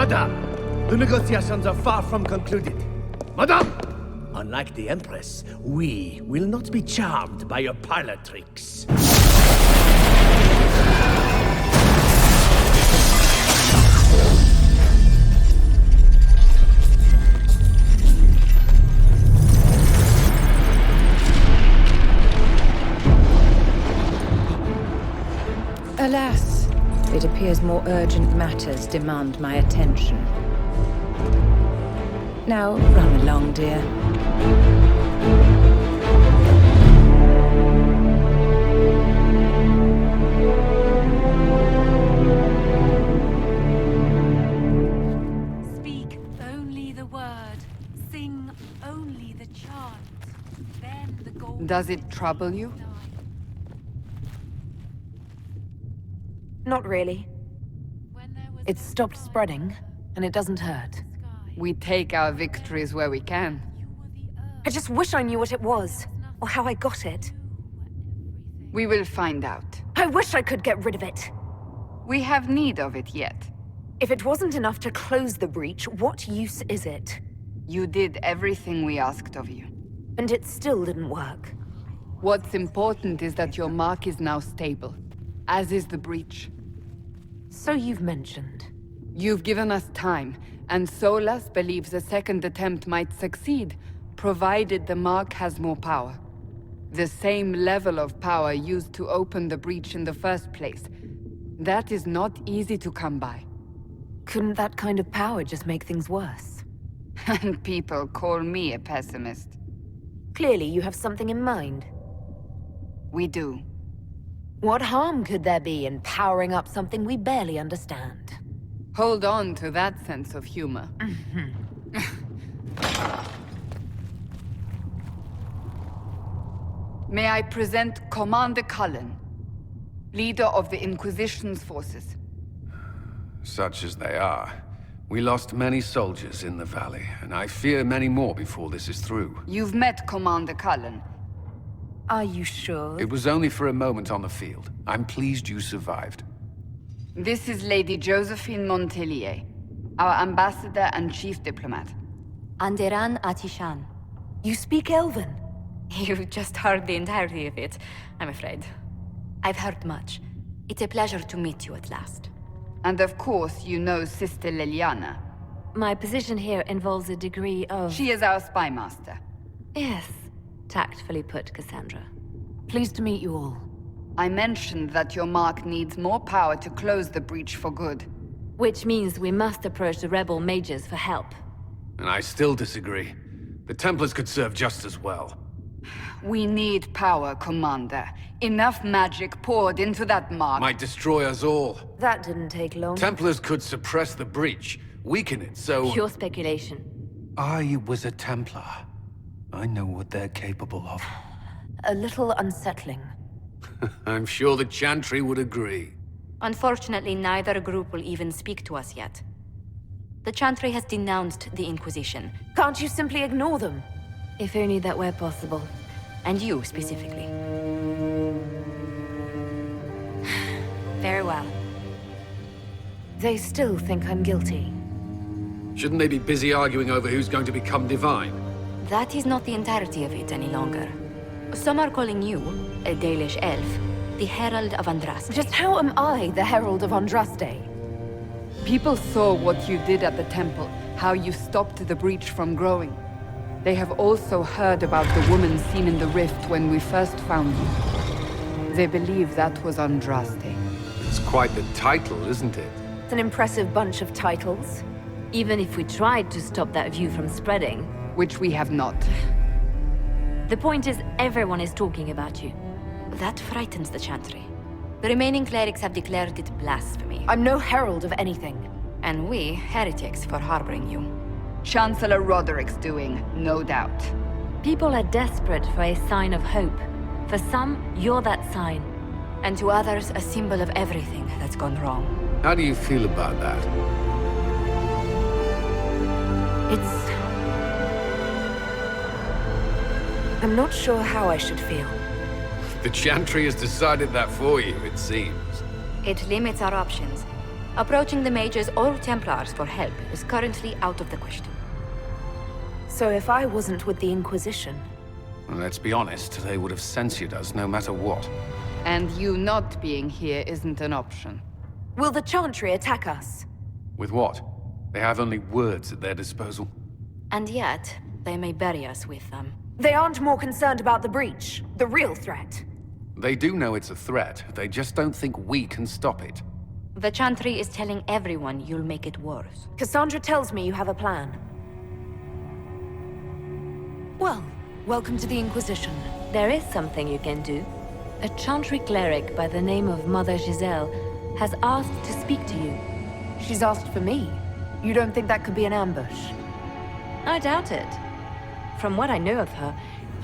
Madame, the negotiations are far from concluded. Madame! Unlike the Empress, we will not be charmed by your parlor tricks. Alas, it appears more urgent matters demand my attention. Now, run along, dear. Speak only the word. Sing only the chant. Then the gold... Does it trouble you? Not really. When there was It's no stopped fire, spreading, and it doesn't hurt. sky, We take our victories where we can. you were the earth, I just wish I knew what it was, or how I got it. We will find out. I wish I could get rid of it. We have need of it yet. If it wasn't enough to close the breach, what use is it? You did everything we asked of you. And it still didn't work. What's important is that your mark is now stable, as is the breach. So you've mentioned. You've given us time, and Solas believes a second attempt might succeed, provided the mark has more power. The same level of power used to open the breach in the first place. That is not easy to come by. Couldn't that kind of power just make things worse? And people call me a pessimist. Clearly you have something in mind. We do. What harm could there be in powering up something we barely understand? Hold on to that sense of humor. May I present Commander Cullen, leader of the Inquisition's forces. Such as they are. We lost many soldiers in the valley, and I fear many more before this is through. You've met Commander Cullen. Are you sure? It was only for a moment on the field. I'm pleased you survived. This is Lady Josephine Montelier, our ambassador and chief diplomat. Anderan Atishan. You speak Elven? You just heard the entirety of it, I'm afraid. I've heard much. It's a pleasure to meet you at last. And of course, you know Sister Liliana. My position here involves a degree of... She is our spy master. Yes, tactfully put, Cassandra. Pleased to meet you all. I mentioned that your mark needs more power to close the breach for good. Which means we must approach the rebel mages for help. And I still disagree. The Templars could serve just as well. We need power, Commander. Enough magic poured into that mark. Might destroy us all. That didn't take long. Templars could suppress the breach, weaken it, so... Pure speculation. I was a Templar. I know what they're capable of. A little unsettling. I'm sure the Chantry would agree. Unfortunately, neither group will even speak to us yet. The Chantry has denounced the Inquisition. Can't you simply ignore them? If only that were possible. And you, specifically. Very well. They still think I'm guilty. Shouldn't they be busy arguing over who's going to become divine? That is not the entirety of it any longer. Some are calling you, a Dalish elf, the Herald of Andraste. Just how am I the Herald of Andraste? People saw what you did at the temple, how you stopped the breach from growing. They have also heard about the woman seen in the rift when we first found you. They believe that was Andraste. It's quite the title, isn't it? It's an impressive bunch of titles. Even if we tried to stop that view from spreading. Which we have not. The point is, everyone is talking about you. That frightens the Chantry. The remaining clerics have declared it blasphemy. I'm no herald of anything. And we, heretics, for harboring you. Chancellor Roderick's doing, no doubt. People are desperate for a sign of hope. For some, you're that sign. And to others, a symbol of everything that's gone wrong. How do you feel about that? I'm not sure how I should feel. The Chantry has decided that for you, it seems. It limits our options. Approaching the Mages or Templars for help is currently out of the question. So if I wasn't with the Inquisition, Let's be honest, they would have censored us no matter what. And you not being here isn't an option. will the Chantry attack us? With what? They have only words at their disposal. And yet, they may bury us with them. They aren't more concerned about the breach, the real threat. They do know it's a threat, they just don't think we can stop it. The Chantry is telling everyone you'll make it worse. Cassandra tells me you have a plan. Well, welcome to the Inquisition. There is something you can do. A Chantry cleric by the name of Mother Giselle has asked to speak to you. She's asked for me. You don't think that could be an ambush? I doubt it. From what I know of her,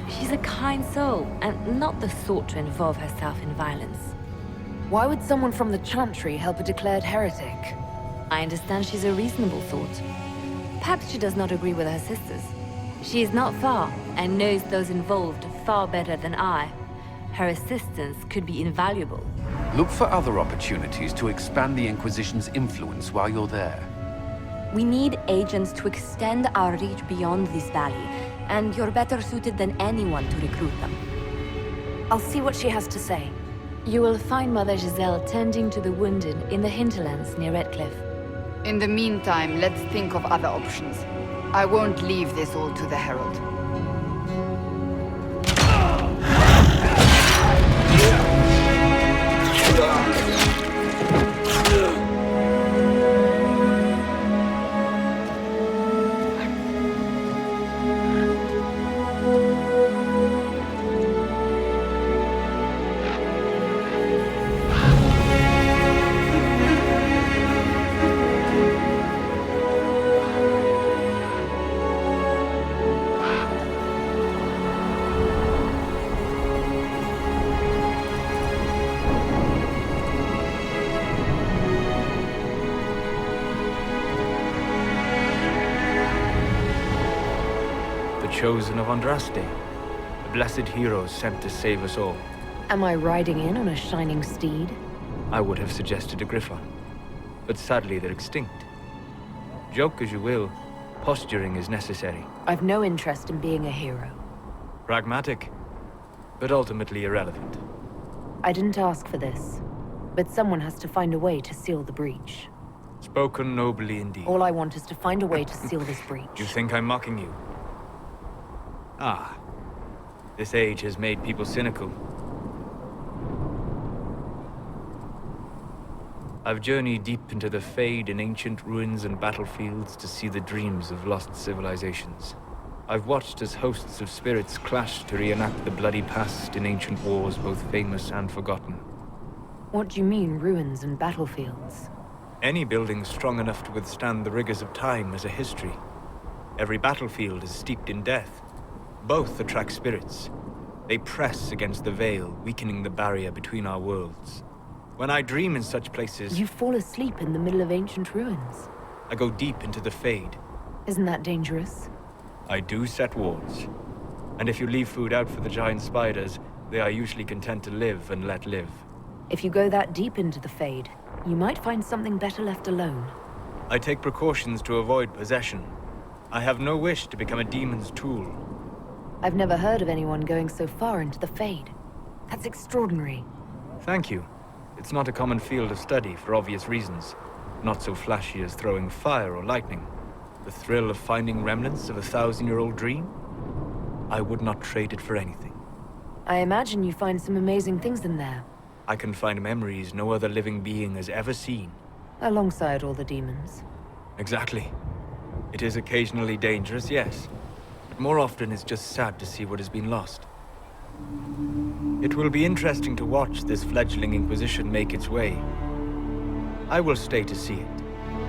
she's a kind soul, and not the sort to involve herself in violence. Why would someone from the Chantry help a declared heretic? I understand she's a reasonable sort. Perhaps she does not agree with her sisters. She is not far, and knows those involved far better than I. Her assistance could be invaluable. Look for other opportunities to expand the Inquisition's influence while you're there. We need agents to extend our reach beyond this valley, and you're better suited than anyone to recruit them. I'll see what she has to say. You will find Mother Giselle tending to the wounded in the hinterlands near Redcliffe. In the meantime, let's think of other options. I won't leave this all to the Herald. Chosen of Andraste, the blessed heroes sent to save us all. Am I riding in on a shining steed? I would have suggested a griffon, but sadly they're extinct. Joke as you will, posturing is necessary. I've no interest in being a hero. Pragmatic, but ultimately irrelevant. I didn't ask for this, but someone has to find a way to seal the breach. Spoken nobly indeed. All I want is to find a way to seal this breach. You think I'm mocking you? Ah, this age has made people cynical. I've journeyed deep into the Fade in ancient ruins and battlefields to see the dreams of lost civilizations. I've watched as hosts of spirits clash to reenact the bloody past in ancient wars both famous and forgotten. What do you mean, ruins and battlefields? Any building strong enough to withstand the rigors of time has a history. Every battlefield is steeped in death. Both attract spirits. They press against the veil, weakening the barrier between our worlds. When I dream in such places, You fall asleep in the middle of ancient ruins. I go deep into the Fade. Isn't that dangerous? I do set wards. And if you leave food out for the giant spiders, they are usually content to live and let live. If you go that deep into the Fade, you might find something better left alone. I take precautions to avoid possession. I have no wish to become a demon's tool. I've never heard of anyone going so far into the Fade. That's extraordinary. Thank you. It's not a common field of study for obvious reasons. Not so flashy as throwing fire or lightning. The thrill of finding remnants of a 1,000-year-old dream? I would not trade it for anything. I imagine you find some amazing things in there, I can find memories no other living being has ever seen. alongside all the demons. Exactly. It is occasionally dangerous, yes. But more often it's just sad to see what has been lost. It will be interesting to watch this fledgling Inquisition make its way. I will stay to see it.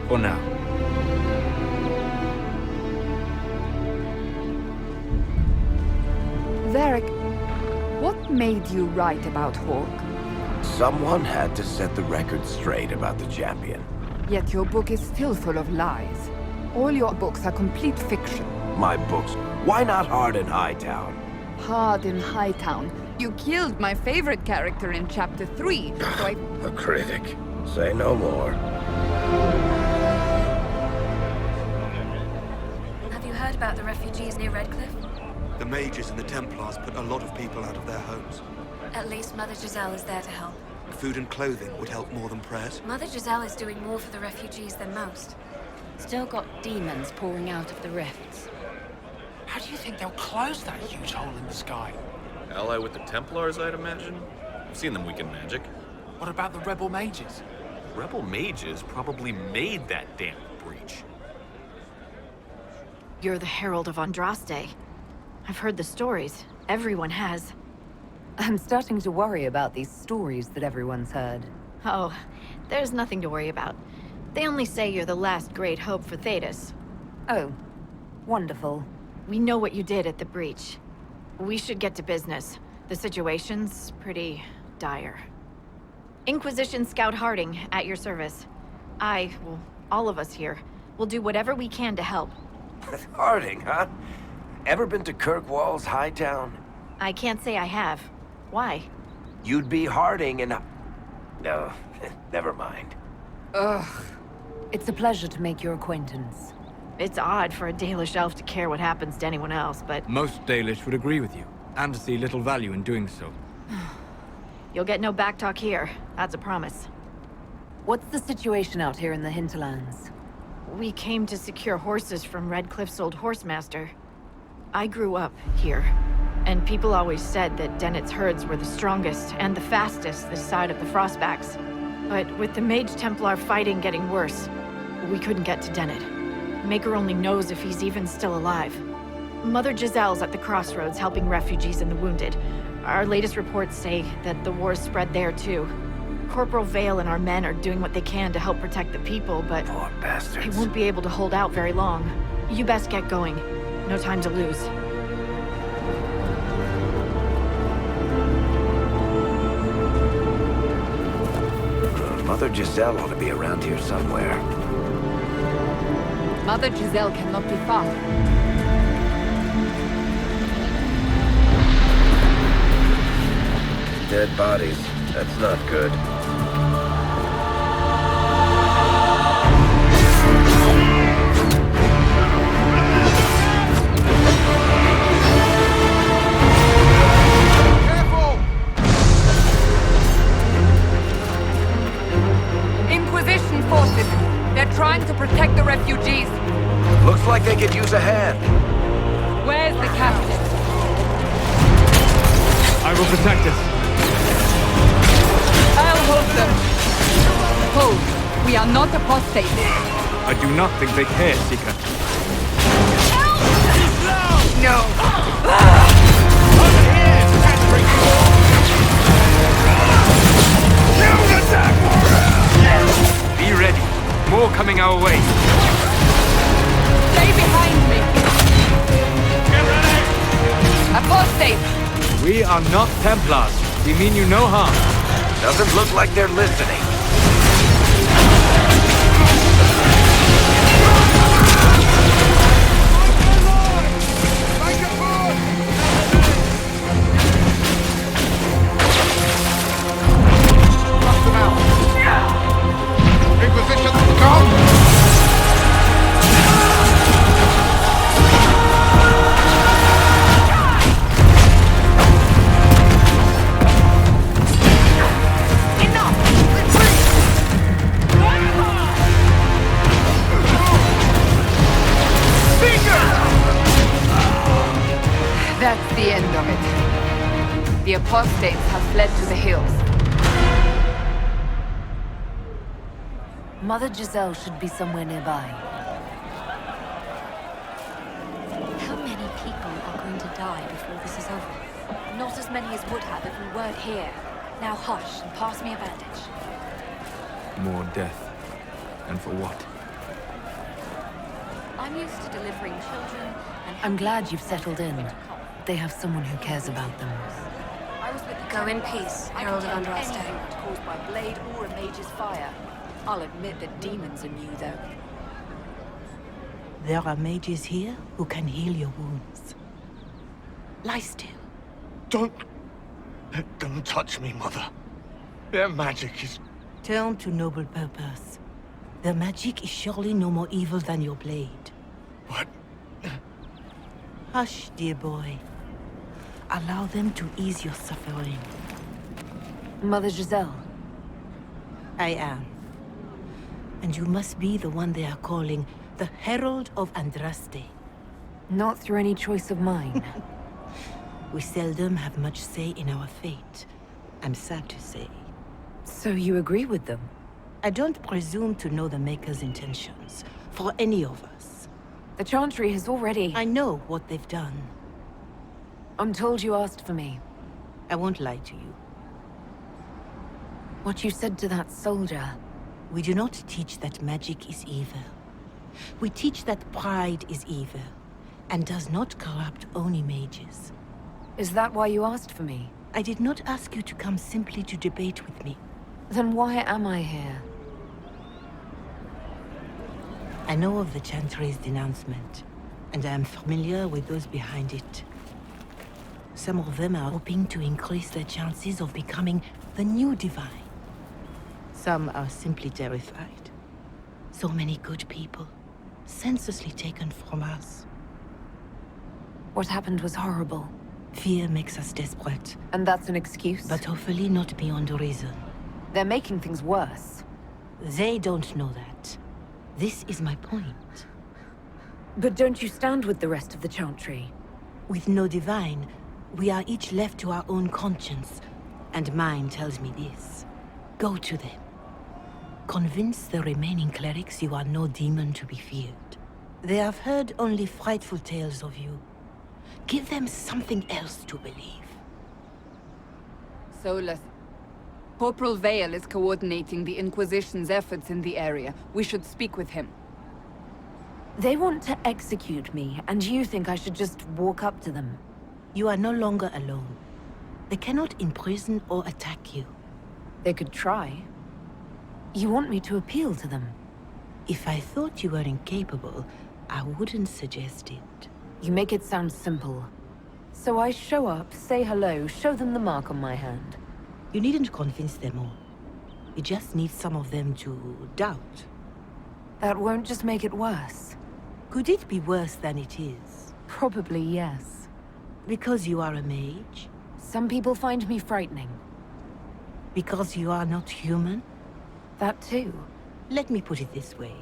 For now. Varric, what made you write about Hawk? Someone had to set the record straight about the champion. Yet your book is still full of lies. All your books are complete fiction. My books. Why not Hard in Hightown? Hard in Hightown. You killed my favorite character in Chapter 3, so I... A critic. Say no more. Have you heard about the refugees near Redcliffe? The mages and the Templars put a lot of people out of their homes. At least Mother Giselle is there to help. Food and clothing would help more than prayers. Mother Giselle is doing more for the refugees than most. Still got demons pouring out of the rifts. How do you think they'll close that huge hole in the sky? Ally with the Templars, I'd imagine? I've seen them weaken magic. What about the rebel mages? Rebel mages probably made that damn breach. You're the Herald of Andraste. I've heard the stories. Everyone has. I'm starting to worry about these stories that everyone's heard. Oh, there's nothing to worry about. They only say you're the last great hope for Thetis. Oh, wonderful. We know what you did at the breach. We should get to business. The situation's pretty dire. Inquisition Scout Harding, at your service. Well, all of us here, will do whatever we can to help. Harding, huh? Ever been to Kirkwall's Hightown? I can't say I have. Why? You'd be Harding and... No, never mind. Ugh. It's a pleasure to make your acquaintance. It's odd for a Dalish elf to care what happens to anyone else, but... Most Dalish would agree with you, and see little value in doing so. You'll get no backtalk here. That's a promise. What's the situation out here in the hinterlands? We came to secure horses from Redcliffe's old horsemaster. I grew up here, and people always said that Dennett's herds were the strongest and the fastest this side of the Frostbacks. But with the Mage Templar fighting getting worse, we couldn't get to Dennett. Maker only knows if he's even still alive. Mother Giselle's at the crossroads helping refugees and the wounded. Our latest reports say that the war's spread there too. Corporal Vale and our men are doing what they can to help protect the people, but Poor bastards. they won't be able to hold out very long. You best get going. No time to lose. Mother Giselle ought to be around here somewhere. Mother Giselle cannot be far. Dead bodies. That's not good. Inquisition forces! They're trying to protect the refugees! Looks like they could use a hand. Where's the captain? I will protect us. I'll hold them! Hold! We are not apostates! I do not think they care, Seeker. No! Be ready. More coming our way. Stay behind me! Apostates! We are not Templars. We mean you no harm. Doesn't look like they're listening. Inquisition, come! That's the end of it. The apostates have fled to the hills. Mother Giselle should be somewhere nearby. How many people are going to die before this is over? Not as many as would have if we weren't here. Now hush and pass me a bandage. More death. And for what? I'm used to delivering children and... I'm glad you've settled in. They have someone who cares about them. I was with the Go in peace, Herald of Andraste. caused by blade or a mage's fire. I'll admit that demons are new, though. There are mages here who can heal your wounds. Lie still. Don't let them touch me, Mother. Their magic is Turn to noble purpose. Their magic is surely no more evil than your blade. What? Hush, dear boy. Allow them to ease your suffering. Mother Giselle. I am. And you must be the one they are calling the Herald of Andraste. Not through any choice of mine. We seldom have much say in our fate. I'm sad to say. So you agree with them? I don't presume to know the Maker's intentions, for any of us. The Chantry has already... I know what they've done. I'm told you asked for me. I won't lie to you. What you said to that soldier... We do not teach that magic is evil. We teach that pride is evil, and does not corrupt only mages. Is that why you asked for me? I did not ask you to come simply to debate with me. Then why am I here? I know of the Chantry's denouncement, and I am familiar with those behind it. Some of them are hoping to increase their chances of becoming the new Divine. Some are simply terrified. So many good people, senselessly taken from us. What happened was horrible. Fear makes us desperate. And that's an excuse? But hopefully not beyond reason. They're making things worse. They don't know that. This is my point. But don't you stand with the rest of the Chantry? With no Divine, we are each left to our own conscience. And mine tells me this. Go to them. Convince the remaining clerics you are no demon to be feared. They have heard only frightful tales of you. Give them something else to believe. Solus. Corporal Vale is coordinating the Inquisition's efforts in the area. We should speak with him. They want to execute me, and you think I should just walk up to them? You are no longer alone. They cannot imprison or attack you. They could try. You want me to appeal to them? If I thought you were incapable, I wouldn't suggest it. You make it sound simple. So I show up, say hello, show them the mark on my hand. You needn't convince them all. You just need some of them to doubt. That won't just make it worse. Could it be worse than it is? Probably yes. Because you are a mage? Some people find me frightening. Because you are not human? That too. Let me put it this way.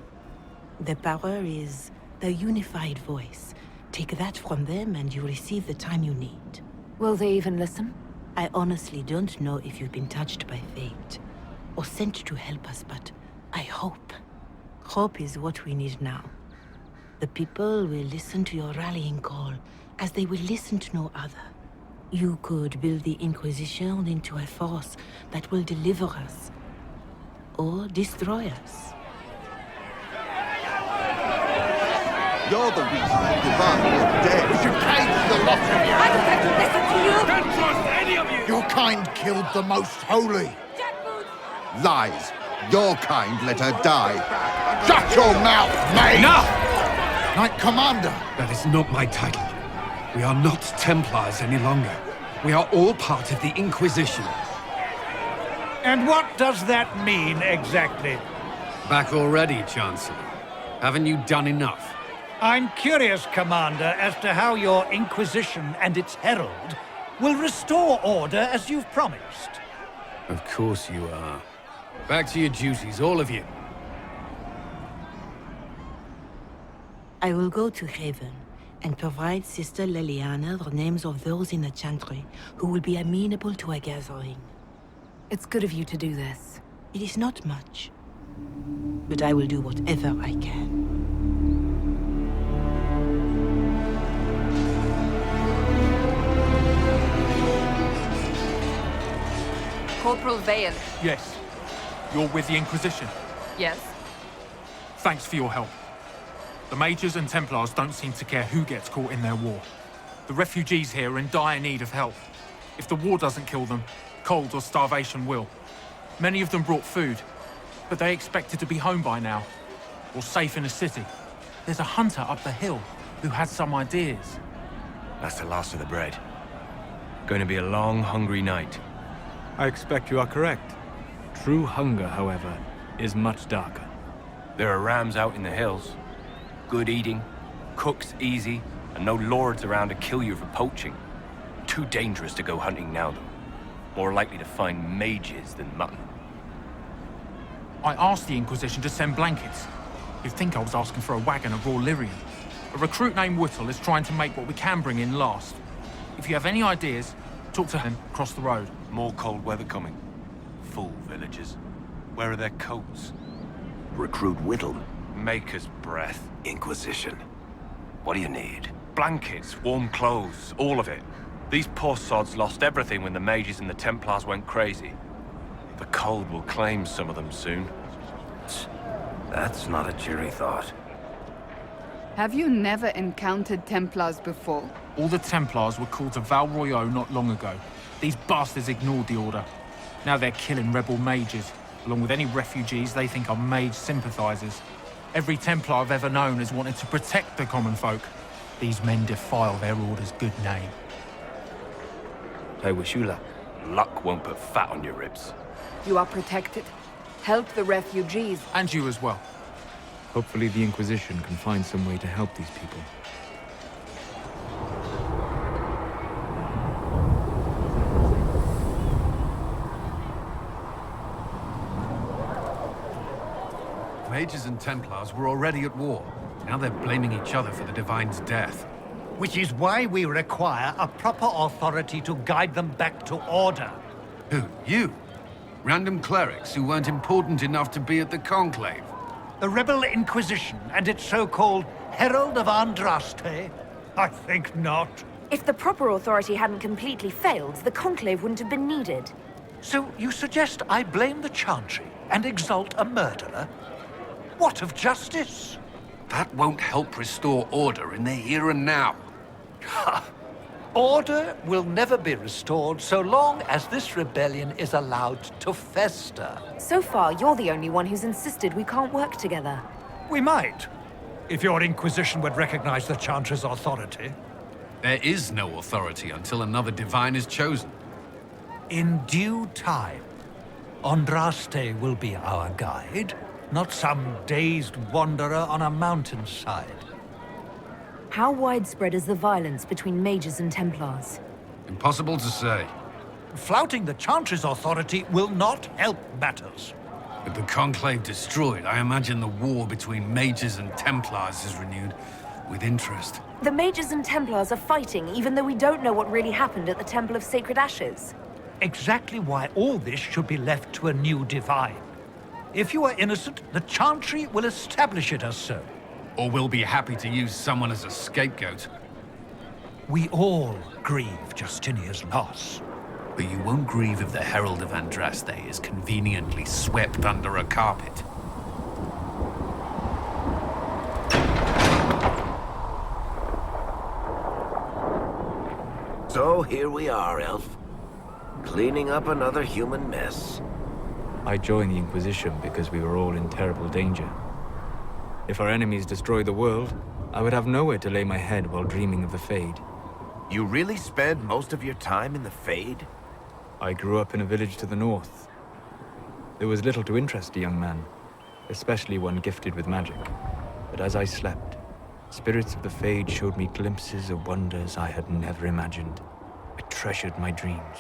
The power is the unified voice. Take that from them and you receive the time you need. Will they even listen? I honestly don't know if you've been touched by fate, or sent to help us, but I hope. Hope is what we need now. The people will listen to your rallying call, as they will listen to no other. You could build the Inquisition into a force that will deliver us, or destroy us. You're the reason the Divine is dead. We should cage the lot of you! I don't have to listen to you! Don't trust any of you! Your kind killed the most holy. Lies. Your kind let her die. Shut your mouth, mate! Enough! Knight Commander! That is not my title. We are not Templars any longer. We are all part of the Inquisition. And what does that mean, exactly? Back already, Chancellor. Haven't you done enough? I'm curious, Commander, as to how your Inquisition and its Herald will restore order as you've promised. Of course you are. Back to your duties, all of you. I will go to Haven and provide Sister Leliana the names of those in the Chantry who will be amenable to a gathering. It's good of you to do this. It is not much, but I will do whatever I can. Corporal Vale. Yes. You're with the Inquisition. Yes? Thanks for your help. The Mages and Templars don't seem to care who gets caught in their war. The refugees here are in dire need of help. If the war doesn't kill them, cold or starvation will. Many of them brought food, but they expected to be home by now, or safe in a city. There's a hunter up the hill who has some ideas. That's the last of the bread. Going to be a long, hungry night. I expect you are correct. True hunger, however, is much darker. There are rams out in the hills. Good eating, cooks easy, and no lords around to kill you for poaching. Too dangerous to go hunting now, though. More likely to find mages than mutton. I asked the Inquisition to send blankets. You'd think I was asking for a wagon of raw lyrium. A recruit named Whittle is trying to make what we can bring in last. If you have any ideas, talk to him across the road. More cold weather coming. Fool villagers. Where are their coats? Recruit Whittle. Maker's breath. Inquisition. What do you need? Blankets, warm clothes, all of it. These poor sods lost everything when the mages and the Templars went crazy. The cold will claim some of them soon. That's not a cheery thought. Have you never encountered Templars before? All the Templars were called to Val Royeaux not long ago. These bastards ignored the order. Now they're killing rebel mages, along with any refugees they think are mage sympathizers. Every Templar I've ever known has wanted to protect the common folk. These men defile their order's good name. I wish you luck. Luck won't put fat on your ribs. You are protected. Help the refugees. And you as well. Hopefully the Inquisition can find some way to help these people. Mages and Templars were already at war. Now they're blaming each other for the Divine's death. Which is why we require a proper authority to guide them back to order. Who? You? Random clerics who weren't important enough to be at the Conclave? The Rebel Inquisition and its so-called Herald of Andraste? I think not. If the proper authority hadn't completely failed, the Conclave wouldn't have been needed. So you suggest I blame the Chantry and exalt a murderer? What of justice? That won't help restore order in the here and now. Order will never be restored so long as this rebellion is allowed to fester. So far, you're the only one who's insisted we can't work together. We might, if your Inquisition would recognize the Chantry's authority. There is no authority until another Divine is chosen. In due time, Andraste will be our guide, not some dazed wanderer on a mountainside. How widespread is the violence between mages and Templars? Impossible to say. Flouting the Chantry's authority will not help matters. With the Conclave destroyed, I imagine the war between mages and Templars is renewed with interest. The mages and Templars are fighting, even though we don't know what really happened at the Temple of Sacred Ashes. Exactly why all this should be left to a new Divine. If you are innocent, the Chantry will establish it as so. Or we'll be happy to use someone as a scapegoat. We all grieve Justinia's loss. But you won't grieve if the Herald of Andraste is conveniently swept under a carpet. So here we are, Elf. Cleaning up another human mess. I joined the Inquisition because we were all in terrible danger. If our enemies destroy the world, I would have nowhere to lay my head while dreaming of the Fade. You really spend most of your time in the Fade? I grew up in a village to the north. There was little to interest a young man, especially one gifted with magic. But as I slept, spirits of the Fade showed me glimpses of wonders I had never imagined. I treasured my dreams.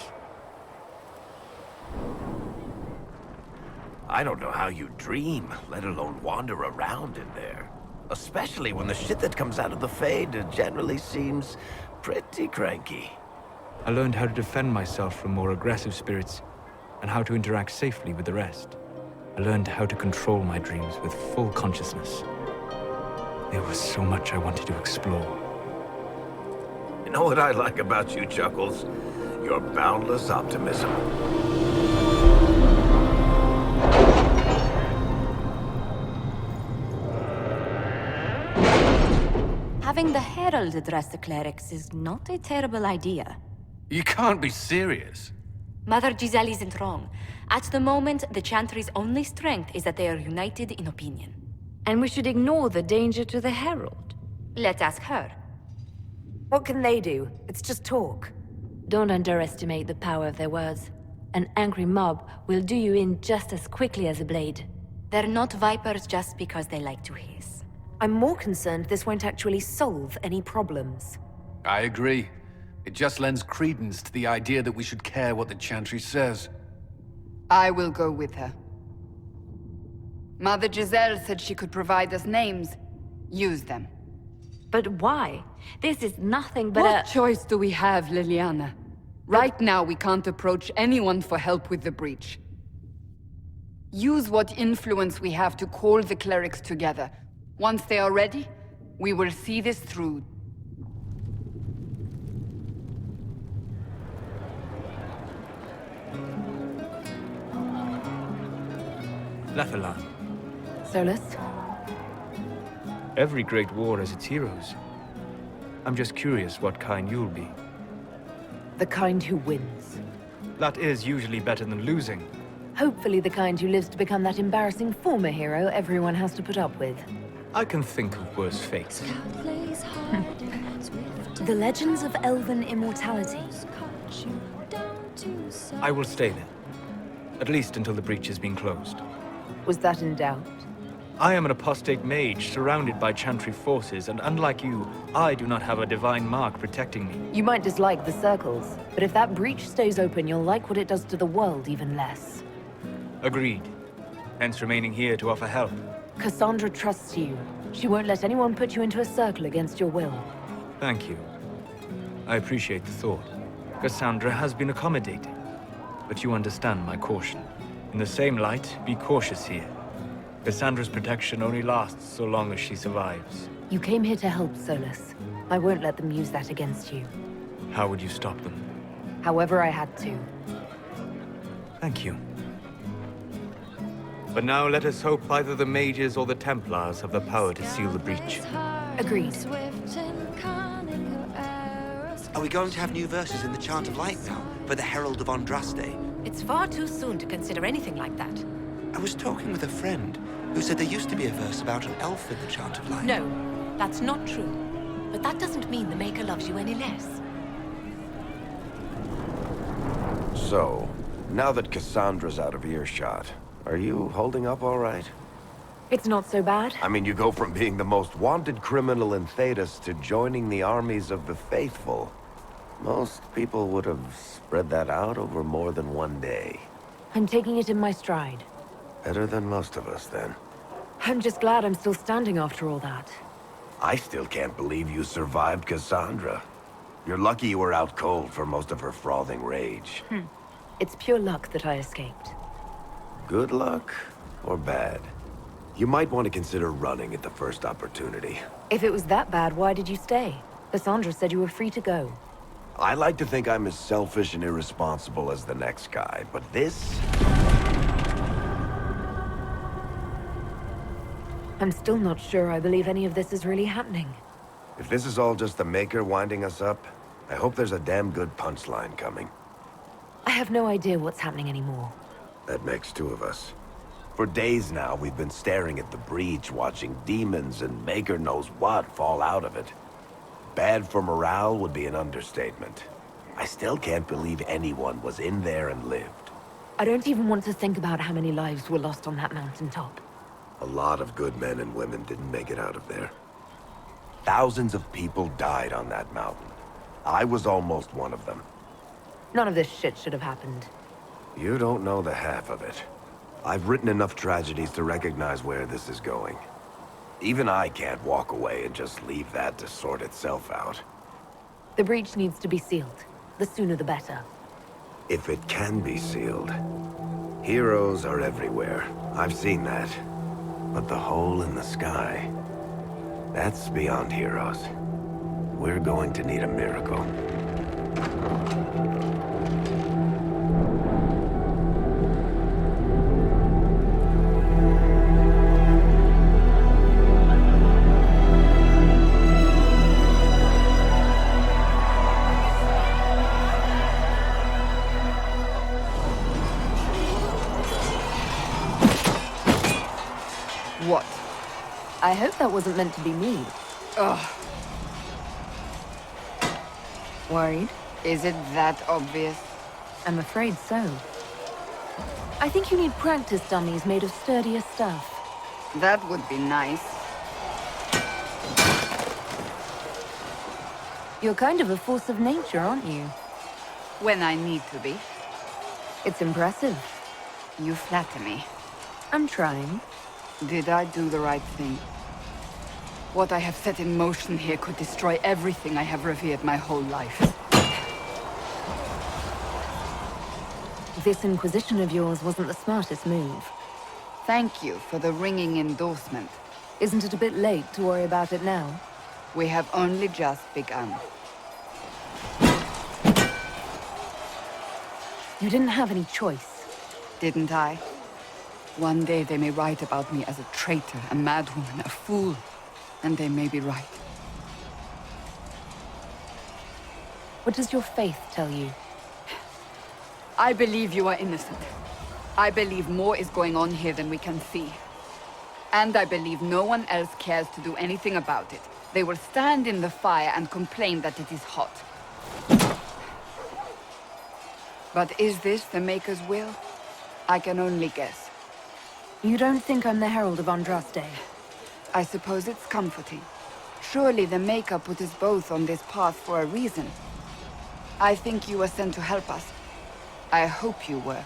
I don't know how you dream, let alone wander around in there. Especially when the shit that comes out of the Fade generally seems pretty cranky. I learned how to defend myself from more aggressive spirits, and how to interact safely with the rest. I learned how to control my dreams with full consciousness. There was so much I wanted to explore. You know what I like about you, Chuckles? Your boundless optimism. Having the Herald address the clerics is not a terrible idea. You can't be serious. Mother Giselle isn't wrong. At the moment, the Chantry's only strength is that they are united in opinion. And we should ignore the danger to the Herald. Let's ask her. What can they do? It's just talk. Don't underestimate the power of their words. An angry mob will do you in just as quickly as a blade. They're not vipers just because they like to hiss. I'm more concerned this won't actually solve any problems. I agree. It just lends credence to the idea that we should care what the Chantry says. I will go with her. Mother Giselle said she could provide us names. Use them. But why? This is nothing but What choice do we have, Liliana? Right now, we can't approach anyone for help with the breach. Use what influence we have to call the clerics together. Once they are ready, we will see this through. Lathalan. Solus? Every great war has its heroes. I'm just curious what kind you'll be. The kind who wins. That is usually better than losing. Hopefully the kind who lives to become that embarrassing former hero everyone has to put up with. I can think of worse fates. The legends of elven immortality. I will stay there. At least until the breach has been closed. Was that in doubt? I am an apostate mage, surrounded by Chantry forces, and unlike you, I do not have a divine mark protecting me. You might dislike the circles, but if that breach stays open, you'll like what it does to the world even less. Agreed. Hence remaining here to offer help. Cassandra trusts you. She won't let anyone put you into a circle against your will. Thank you. I appreciate the thought. Cassandra has been accommodating, but you understand my caution. In the same light, be cautious here. Cassandra's protection only lasts so long as she survives. You came here to help, Solus. I won't let them use that against you. How would you stop them? However I had to. Thank you. But now let us hope either the mages or the Templars have the power to seal the breach. Agreed. Are we going to have new verses in the Chant of Light now, for the Herald of Andraste? It's far too soon to consider anything like that. I was talking with a friend who said there used to be a verse about an elf in the Chant of Light. No, that's not true. But that doesn't mean the Maker loves you any less. So, now that Cassandra's out of earshot, are you holding up all right? It's not so bad. I mean, you go from being the most wanted criminal in Thedas to joining the armies of the faithful. Most people would have spread that out over more than one day. I'm taking it in my stride. Better than most of us, then. I'm just glad I'm still standing after all that. I still can't believe you survived Cassandra. You're lucky you were out cold for most of her frothing rage. It's pure luck that I escaped. Good luck or bad? You might want to consider running at the first opportunity. If it was that bad, why did you stay? Cassandra said you were free to go. I like to think I'm as selfish and irresponsible as the next guy, but this... I'm still not sure I believe any of this is really happening. If this is all just the Maker winding us up, I hope there's a damn good punchline coming. I have no idea what's happening anymore. That makes two of us. For days now, we've been staring at the breach, watching demons and Maker knows what fall out of it. Bad for morale would be an understatement. I still can't believe anyone was in there and lived. I don't even want to think about how many lives were lost on that mountaintop. A lot of good men and women didn't make it out of there. Thousands of people died on that mountain. I was almost one of them. None of this shit should have happened. You don't know the half of it. I've written enough tragedies to recognize where this is going. Even I can't walk away and just leave that to sort itself out. The breach needs to be sealed. The sooner the better. If it can be sealed. Heroes are everywhere. I've seen that. But the hole in the sky... that's beyond heroes. We're going to need a miracle. What? I hope that wasn't meant to be me. Ugh. Worried? Is it that obvious? I'm afraid so. I think you need practice dummies made of sturdier stuff. That would be nice. You're kind of a force of nature, aren't you? When I need to be. It's impressive. You flatter me. I'm trying. Did I do the right thing? What I have set in motion here could destroy everything I have revered my whole life. This Inquisition of yours wasn't the smartest move. Thank you for the ringing endorsement. Isn't it a bit late to worry about it now? We have only just begun. You didn't have any choice. Didn't I? One day they may write about me as a traitor, a madwoman, a fool. And they may be right. What does your faith tell you? I believe you are innocent. I believe more is going on here than we can see. And I believe no one else cares to do anything about it. They will stand in the fire and complain that it is hot. But is this the Maker's will? I can only guess. You don't think I'm the Herald of Andraste? I suppose it's comforting. Surely the Maker put us both on this path for a reason. I think you were sent to help us. I hope you were.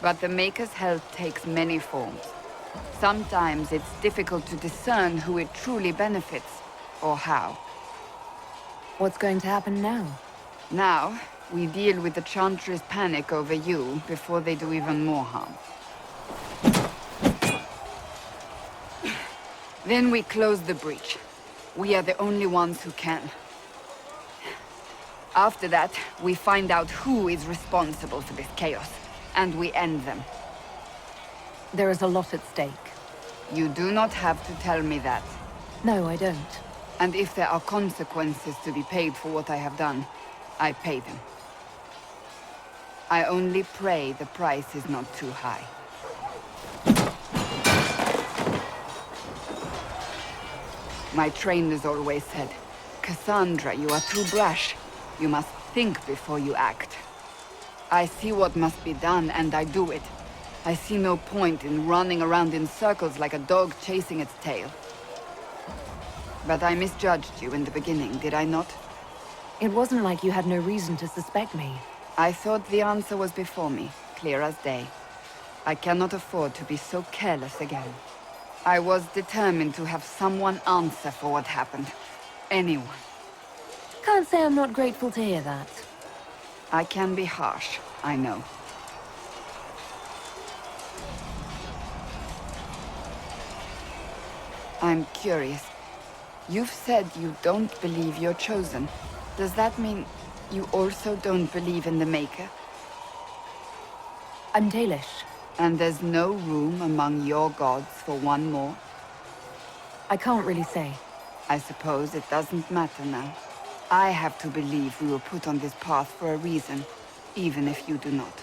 But the Maker's help takes many forms. Sometimes it's difficult to discern who it truly benefits, or how. What's going to happen now? Now, we deal with the Chantry's panic over you before they do even more harm. Then we close the breach. We are the only ones who can. After that, we find out who is responsible for this chaos, and we end them. There is a lot at stake. You do not have to tell me that. No, I don't. And if there are consequences to be paid for what I have done, I pay them. I only pray the price is not too high. My trainers always said, Cassandra, you are too brash. You must think before you act. I see what must be done, and I do it. I see no point in running around in circles like a dog chasing its tail. But I misjudged you in the beginning, did I not? It wasn't like you had no reason to suspect me. I thought the answer was before me, clear as day. I cannot afford to be so careless again. I was determined to have someone answer for what happened. Anyone. Can't say I'm not grateful to hear that. I can be harsh, I know. I'm curious. You've said you don't believe you're chosen. Does that mean you also don't believe in the Maker? I'm Dalish. And there's no room among your gods for one more? I can't really say. I suppose it doesn't matter now. I have to believe we were put on this path for a reason, even if you do not.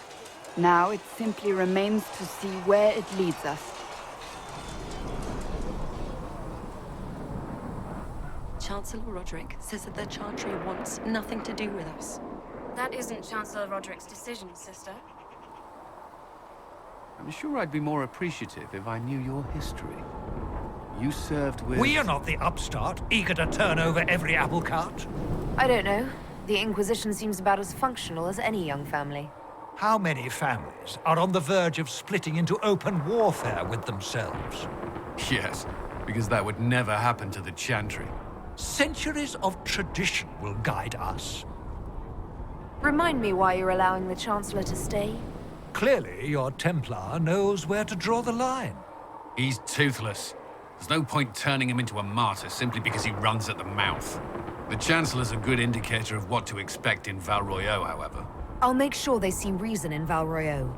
Now it simply remains to see where it leads us. Chancellor Roderick says that the Chantry wants nothing to do with us. That isn't Chancellor Roderick's decision, sister. I'm sure I'd be more appreciative if I knew your history. You served with... We are not the upstart, eager to turn over every apple cart. I don't know. The Inquisition seems about as functional as any young family. How many families are on the verge of splitting into open warfare with themselves? Yes, because that would never happen to the Chantry. Centuries of tradition will guide us. Remind me why you're allowing the Chancellor to stay? Clearly, your Templar knows where to draw the line. He's toothless. There's no point turning him into a martyr simply because he runs at the mouth. The Chancellor's a good indicator of what to expect in Val Royeaux, however. I'll make sure they see reason in Val Royeaux.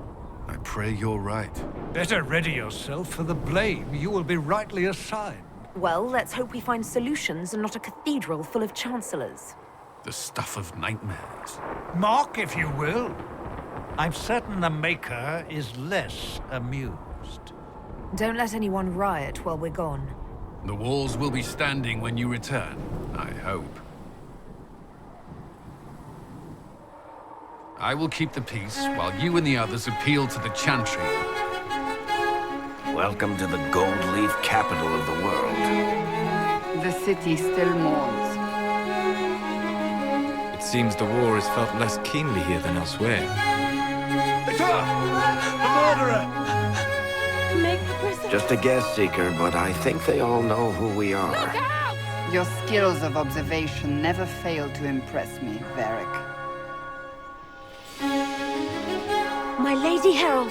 I pray you're right. Better ready yourself for the blame you will be rightly assigned. Well, let's hope we find solutions and not a cathedral full of chancellors. The stuff of nightmares. Mock, if you will. I'm certain the Maker is less amused. Don't let anyone riot while we're gone. The walls will be standing when you return, I hope. I will keep the peace while you and the others appeal to the Chantry. Welcome to the gold leaf capital of the world. The city still mourns. It seems the war is felt less keenly here than elsewhere. The murderer! Make the prisoner. Just a guest seeker, but I think they all know who we are. Your skills of observation never fail to impress me, Varric. My Lady Herald!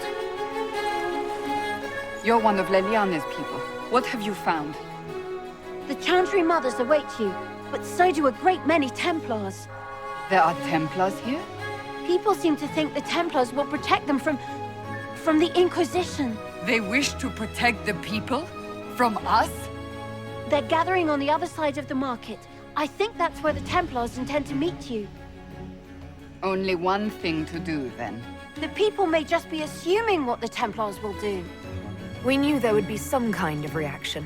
You're one of Leliana's people. What have you found? The Chantry Mothers await you, but so do a great many Templars. There are Templars here? People seem to think the Templars will protect them from the Inquisition. They wish to protect the people? From us? They're gathering on the other side of the market. I think that's where the Templars intend to meet you. Only one thing to do, then. The people may just be assuming what the Templars will do. We knew there would be some kind of reaction.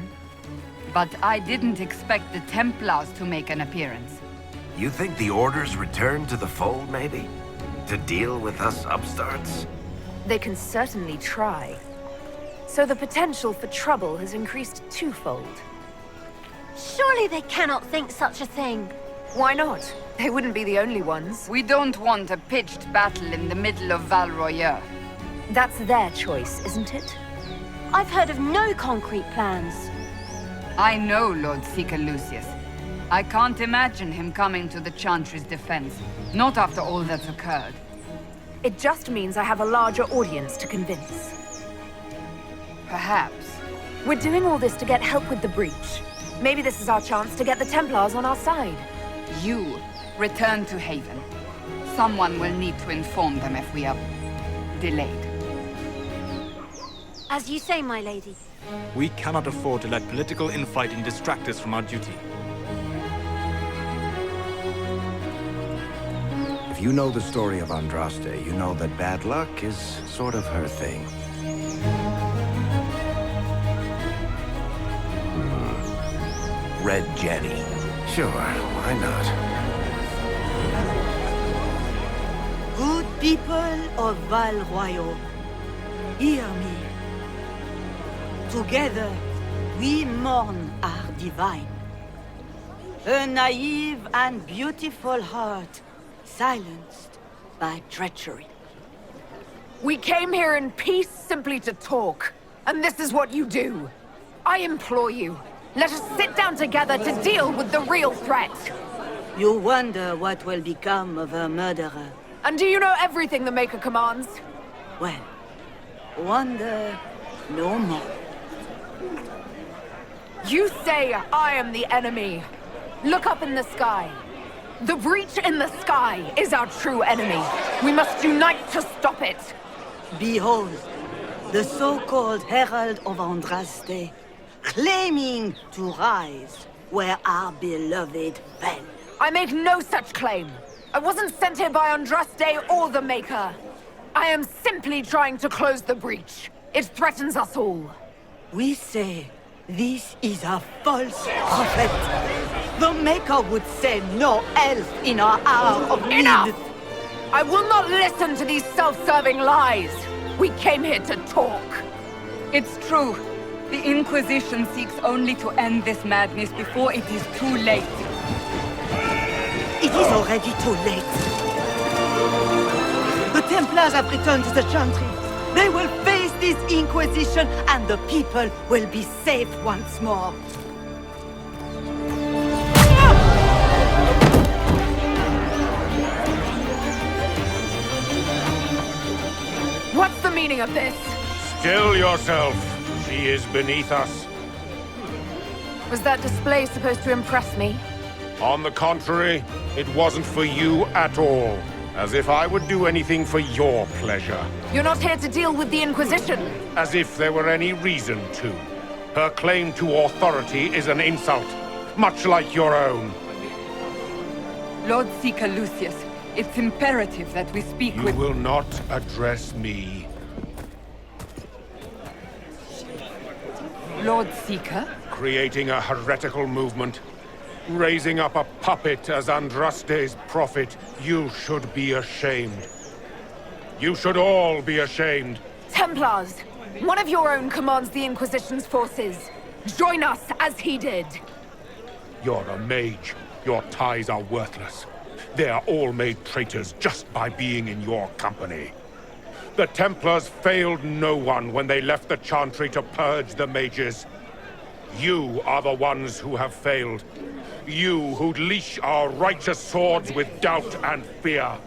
But I didn't expect the Templars to make an appearance. You think the Order's returned to the fold, maybe? To deal with us upstarts? They can certainly try. So the potential for trouble has increased twofold. Surely they cannot think such a thing. Why not? They wouldn't be the only ones. We don't want a pitched battle in the middle of Val Royeaux. That's their choice, isn't it? I've heard of no concrete plans. I know Lord Seeker Lucius. I can't imagine him coming to the Chantry's defense. Not after all that's occurred. It just means I have a larger audience to convince. Perhaps. We're doing all this to get help with the breach. Maybe this is our chance to get the Templars on our side. You return to Haven. Someone will need to inform them if we are delayed. As you say, my lady. We cannot afford to let political infighting distract us from our duty. If you know the story of Andraste, you know that bad luck is sort of her thing. Red Jenny. Sure, why not? Good people of Val Royeaux, hear me. Together, we mourn our divine. A naive and beautiful heart, silenced by treachery. We came here in peace simply to talk, and this is what you do. I implore you, let us sit down together to deal with the real threat. You wonder what will become of a murderer. And do you know everything the Maker commands? Well, wonder no more. You say I am the enemy. Look up in the sky. The breach in the sky is our true enemy. We must unite to stop it. Behold, the so-called Herald of Andraste, claiming to rise where our beloved fell. I make no such claim. I wasn't sent here by Andraste or the Maker. I am simply trying to close the breach. It threatens us all. We say this is a false prophet. The Maker would send no elf in our hour of need. Enough! I will not listen to these self-serving lies. We came here to talk. It's true. The Inquisition seeks only to end this madness before it is too late. It is already too late. The Templars have returned to the Chantry. They will face this Inquisition, and the people will be safe once more. What's the meaning of this? Still yourself. She is beneath us. Was that display supposed to impress me? On the contrary, it wasn't for you at all. As if I would do anything for your pleasure. You're not here to deal with the Inquisition. As if there were any reason to. Her claim to authority is an insult, much like your own. Lord Seeker Lucius, it's imperative that we speak with— You will not address me. Lord Seeker? Creating a heretical movement. Raising up a puppet as Andraste's prophet. You should be ashamed. You should all be ashamed. Templars! One of your own commands the Inquisition's forces. Join us as he did. You're a mage. Your ties are worthless. They are all made traitors just by being in your company. The Templars failed no one when they left the Chantry to purge the mages. You are the ones who have failed. You who'd leash our righteous swords with doubt and fear.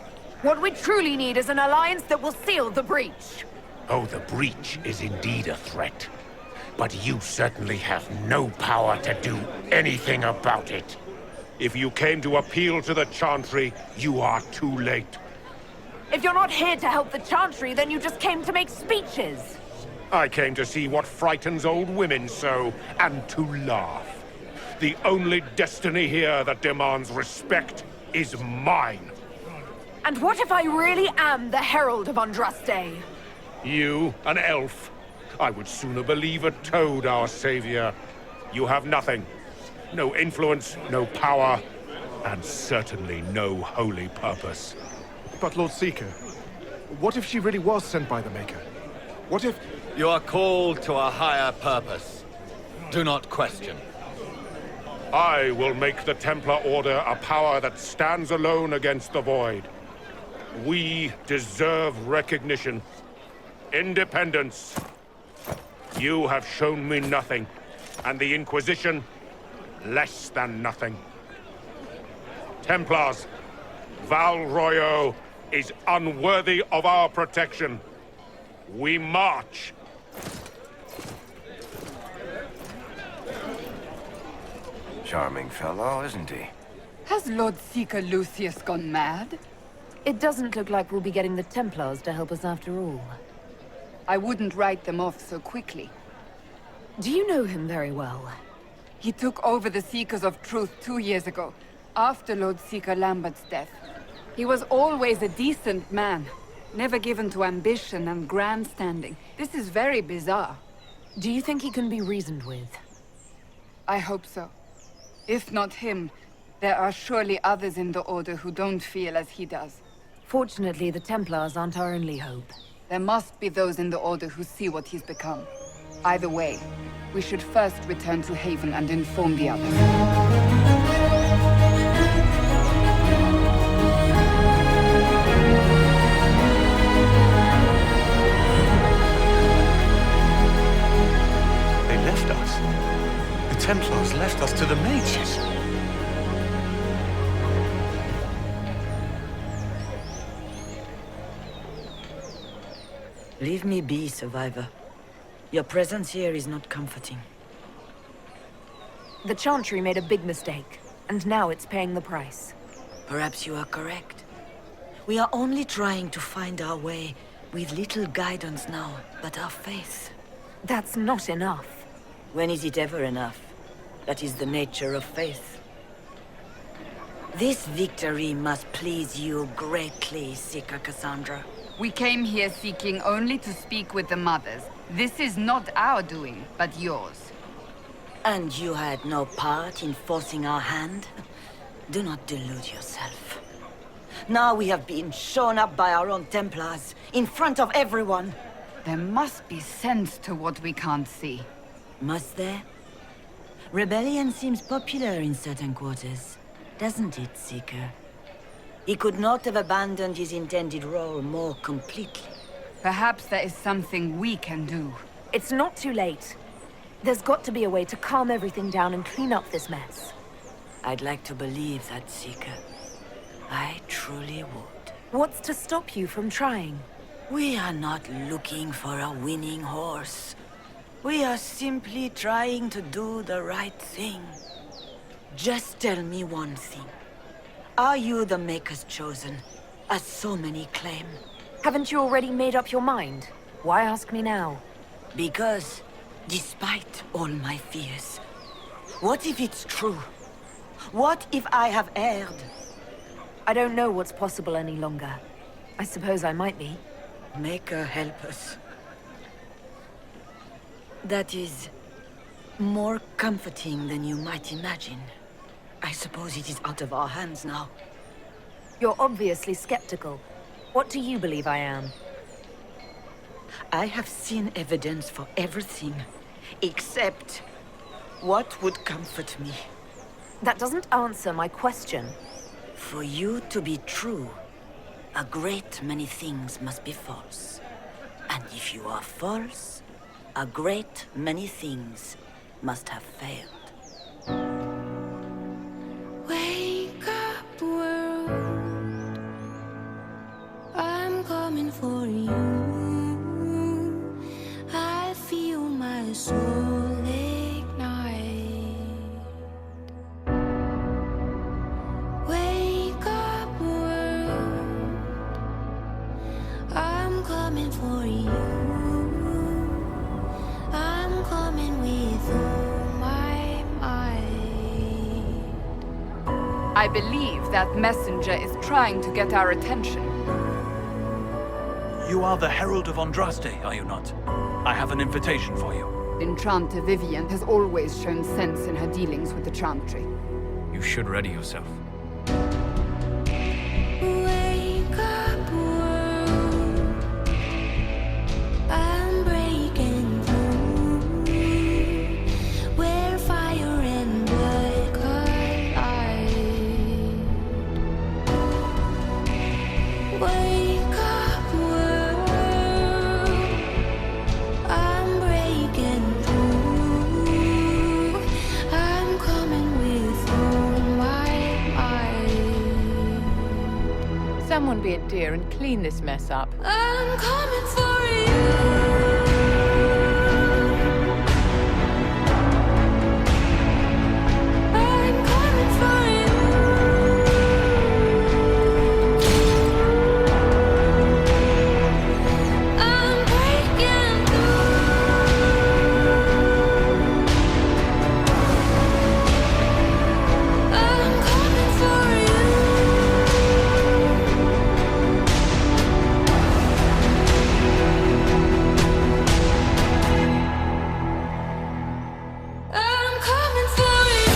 What we truly need is an alliance that will seal the breach. Oh, the breach is indeed a threat. But you certainly have no power to do anything about it. If you came to appeal to the Chantry, you are too late. If you're not here to help the Chantry, then you just came to make speeches. I came to see what frightens old women so, and to laugh. The only destiny here that demands respect is mine. And what if I really am the Herald of Andraste? You, an elf? I would sooner believe a toad our savior. You have nothing. No influence, no power, and certainly no holy purpose. But Lord Seeker, what if she really was sent by the Maker? What if... You are called to a higher purpose. Do not question. I will make the Templar Order a power that stands alone against the Void. We deserve recognition. Independence. You have shown me nothing, and the Inquisition, less than nothing. Templars, Val Royeaux is unworthy of our protection. We march. Charming fellow, isn't he? Has Lord Seeker Lucius gone mad? It doesn't look like we'll be getting the Templars to help us after all. I wouldn't write them off so quickly. Do you know him very well? He took over the Seekers of Truth 2 years ago, after Lord Seeker Lambert's death. He was always a decent man, never given to ambition and grandstanding. This is very bizarre. Do you think he can be reasoned with? I hope so. If not him, there are surely others in the Order who don't feel as he does. Fortunately, the Templars aren't our only hope. There must be those in the Order who see what he's become. Either way, we should first return to Haven and inform the others. They left us. The Templars left us to the mages. Leave me be, survivor. Your presence here is not comforting. The Chantry made a big mistake, and now it's paying the price. Perhaps you are correct. We are only trying to find our way, with little guidance now, but our faith. That's not enough. When is it ever enough? That is the nature of faith. This victory must please you greatly, Seeker Cassandra. We came here seeking only to speak with the mothers. This is not our doing, but yours. And you had no part in forcing our hand? Do not delude yourself. Now we have been shown up by our own Templars, in front of everyone. There must be sense to what we can't see. Must there? Rebellion seems popular in certain quarters, doesn't it, Seeker? He could not have abandoned his intended role more completely. Perhaps there is something we can do. It's not too late. There's got to be a way to calm everything down and clean up this mess. I'd like to believe that, Seeker. I truly would. What's to stop you from trying? We are not looking for a winning horse. We are simply trying to do the right thing. Just tell me one thing. Are you the Maker's chosen, as so many claim? Haven't you already made up your mind? Why ask me now? Because, despite all my fears, what if it's true? What if I have erred? I don't know what's possible any longer. I suppose I might be. Maker, help us. That is more comforting than you might imagine. I suppose it is out of our hands now. You're obviously skeptical. What do you believe I am? I have seen evidence for everything, except what would comfort me. That doesn't answer my question. For you to be true, a great many things must be false. And if you are false, a great many things must have failed. Wake up, world. I'm coming for you. I feel my soul ignite. Wake up, world. I'm coming for you. I'm coming with all my might. I believe that messenger is trying to get our attention. You are the Herald of Andraste, are you not? I have an invitation for you. Enchanter Vivian has always shown sense in her dealings with the Chantry. You should ready yourself. Wake up, world. I'm breaking through where fire and blood collide. Wake up, world. I'm breaking through. I'm coming with all my might. Someone be a dear and clean this mess up. I'm coming for you. I'm coming for you. I'm breaking through. I'm coming for you. I'm coming for you. I'm coming for you.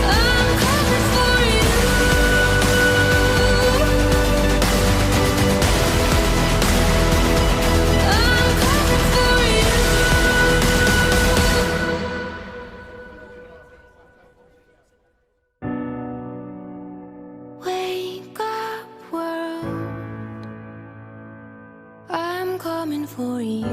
I'm coming for you. I'm coming for you. Wake up, world. I'm coming for you.